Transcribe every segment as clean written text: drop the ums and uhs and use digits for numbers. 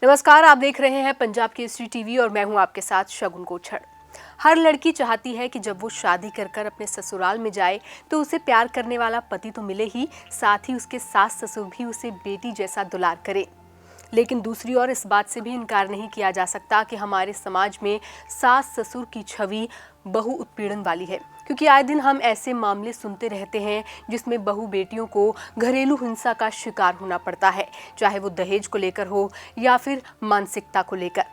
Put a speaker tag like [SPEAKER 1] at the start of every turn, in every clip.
[SPEAKER 1] नमस्कार, आप देख रहे हैं पंजाब केसरी टीवी और मैं हूं आपके साथ शगुन कोछड़। हर लड़की चाहती है कि जब वो शादी कर अपने ससुराल में जाए तो उसे प्यार करने वाला पति तो मिले ही, साथ ही उसके सास ससुर भी उसे बेटी जैसा दुलार करें। लेकिन दूसरी ओर इस बात से भी इनकार नहीं किया जा सकता कि हमारे समाज में सास ससुर की छवि बहु उत्पीड़न वाली है, क्योंकि आए दिन हम ऐसे मामले सुनते रहते हैं जिसमें बहु बेटियों को घरेलू हिंसा का शिकार होना पड़ता है, चाहे वो दहेज को लेकर हो या फिर मानसिकता को लेकर।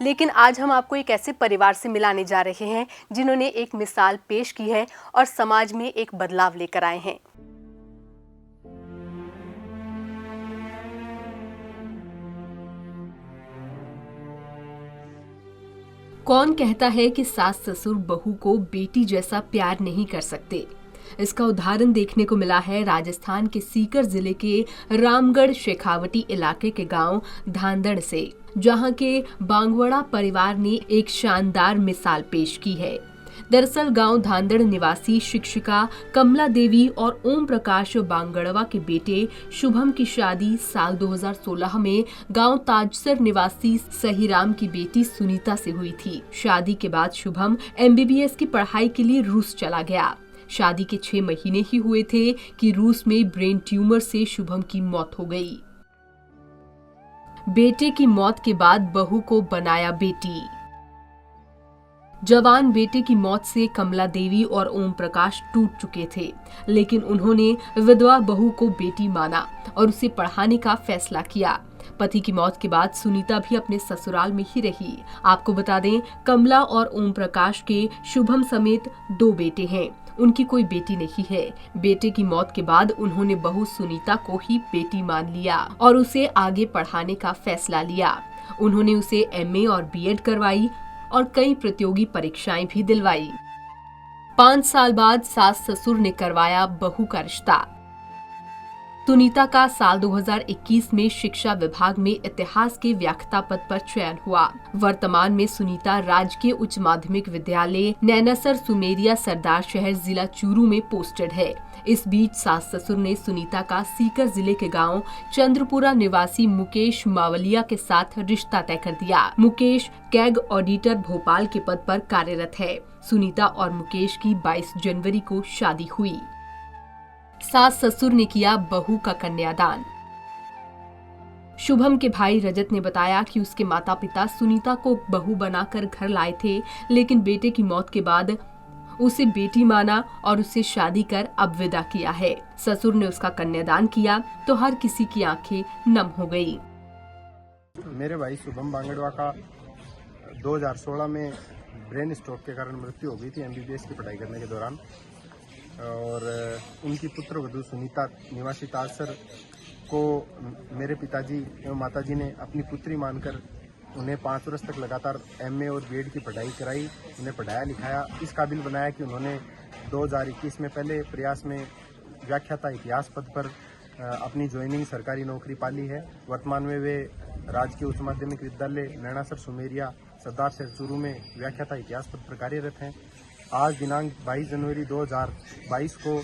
[SPEAKER 1] लेकिन आज हम आपको एक ऐसे परिवार से मिलाने जा रहे हैं जिन्होंने एक मिसाल पेश की है और समाज में एक बदलाव लेकर आए हैं। कौन कहता है कि सास ससुर बहू को बेटी जैसा प्यार नहीं कर सकते? इसका उदाहरण देखने को मिला है राजस्थान के सीकर जिले के रामगढ़ शेखावटी इलाके के गांव धांदड़ से, जहां के बांगवड़ा परिवार ने एक शानदार मिसाल पेश की है। दरअसल गांव धांदड़ निवासी शिक्षिका कमला देवी और ओम प्रकाश बांगड़वा के बेटे शुभम की शादी साल 2016 में गांव ताजसर निवासी सहीराम की बेटी सुनीता से हुई थी। शादी के बाद शुभम MBBS की पढ़ाई के लिए रूस चला गया। शादी के 6 महीने ही हुए थे कि रूस में ब्रेन ट्यूमर से शुभम की मौत हो गई। बेटे की मौत के बाद बहू को बनाया बेटी। जवान बेटे की मौत से कमला देवी और ओम प्रकाश टूट चुके थे, लेकिन उन्होंने विधवा बहू को बेटी माना और उसे पढ़ाने का फैसला किया। पति की मौत के बाद सुनीता भी अपने ससुराल में ही रही। आपको बता दें, कमला और ओम प्रकाश के शुभम समेत 2 बेटे हैं। उनकी कोई बेटी नहीं है। बेटे की मौत के बाद उन्होंने बहू सुनीता को ही बेटी मान लिया और उसे आगे पढ़ाने का फैसला लिया। उन्होंने उसे MA और BEd करवाई और कई प्रतियोगी परीक्षाएं भी दिलवाई। 5 साल बाद सास ससुर ने करवाया बहू का रिश्ता। सुनीता का साल 2021 में शिक्षा विभाग में इतिहास के व्याख्याता पद पर चयन हुआ। वर्तमान में सुनीता राजकीय उच्च माध्यमिक विद्यालय नैनासर सुमेरिया सरदार शहर जिला चूरू में पोस्टेड है। इस बीच सास ससुर ने सुनीता का सीकर जिले के गांव चंद्रपुरा निवासी मुकेश मावलिया के साथ रिश्ता तय कर दिया। मुकेश कैग ऑडिटर भोपाल के पद पर कार्यरत है। सुनीता और मुकेश की 22 जनवरी को शादी हुई। सास ससुर ने किया बहू का कन्यादान। शुभम के भाई रजत ने बताया कि उसके माता पिता सुनीता को बहू बनाकर घर लाए थे, लेकिन बेटे की मौत के बाद उसे बेटी माना और उससे शादी कर अब विदा किया है। ससुर ने उसका कन्यादान किया तो हर किसी की आंखें नम हो गई।
[SPEAKER 2] मेरे भाई शुभम बांगड़वा का 2016 में ब्रेन स्ट्रोक के कारण मृत्यु हो गई थी MBBS की पढ़ाई करने के दौरान, और उनकी पुत्र वधू सुनीता निवासी ताजसर को मेरे पिताजी एवं माताजी ने अपनी पुत्री मानकर उन्हें 5 वर्ष तक लगातार MA और BEd की पढ़ाई कराई, उन्हें पढ़ाया लिखाया, इस काबिल बनाया कि उन्होंने 2021 में पहले प्रयास में व्याख्याता इतिहास पद पर अपनी ज्वाइनिंग सरकारी नौकरी पाली है। वर्तमान में वे राजकीय उच्च माध्यमिक विद्यालय नैनासर सुमेरिया सरदार शहर चूरू में व्याख्याता इतिहास पद पर कार्यरत हैं। आज दिनांक 22 जनवरी 2022 को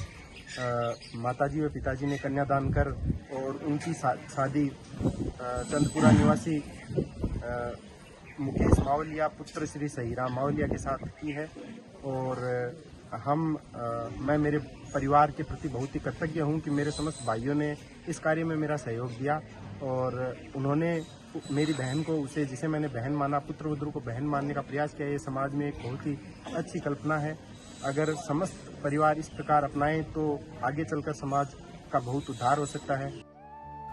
[SPEAKER 2] माताजी व पिताजी ने कन्यादान कर और उनकी शादी चंद्रपुरा निवासी मुकेश मावलिया पुत्र श्री सहीराम मावलिया के साथ की है। और मैं मेरे परिवार के प्रति बहुत ही कृतज्ञ हूँ कि मेरे समस्त भाइयों ने इस कार्य में मेरा सहयोग दिया और उन्होंने मेरी बहन को, उसे जिसे मैंने बहन माना, पुत्र वधू को बहन मानने का प्रयास किया। ये समाज में एक बहुत ही अच्छी कल्पना है। अगर समस्त परिवार इस प्रकार अपनाएं तो आगे चलकर समाज का बहुत उद्धार हो सकता है।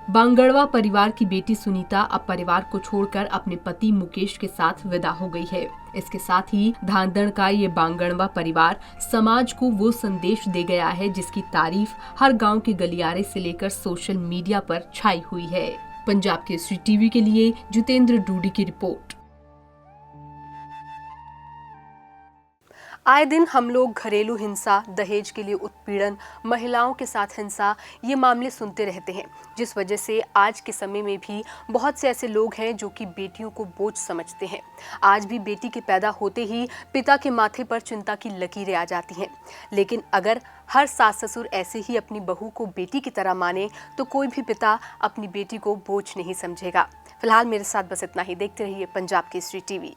[SPEAKER 1] बांगड़वा परिवार की बेटी सुनीता अब परिवार को छोड़कर अपने पति मुकेश के साथ विदा हो गई है। इसके साथ ही धांदड़ का ये बांगड़वा परिवार समाज को वो संदेश दे गया है जिसकी तारीफ हर गांव के गलियारे से लेकर सोशल मीडिया पर छाई हुई है। पंजाब केसरी टीवी के लिए जितेंद्र डूडी की रिपोर्ट। आए दिन हम लोग घरेलू हिंसा, दहेज के लिए उत्पीड़न, महिलाओं के साथ हिंसा, ये मामले सुनते रहते हैं, जिस वजह से आज के समय में भी बहुत से ऐसे लोग हैं जो कि बेटियों को बोझ समझते हैं। आज भी बेटी के पैदा होते ही पिता के माथे पर चिंता की लकीरें आ जाती हैं। लेकिन अगर हर सास ससुर ऐसे ही अपनी बहू को बेटी की तरह माने तो कोई भी पिता अपनी बेटी को बोझ नहीं समझेगा।
[SPEAKER 3] फिलहाल मेरे साथ बस इतना ही। देखते रहिए पंजाब केसरी टीवी।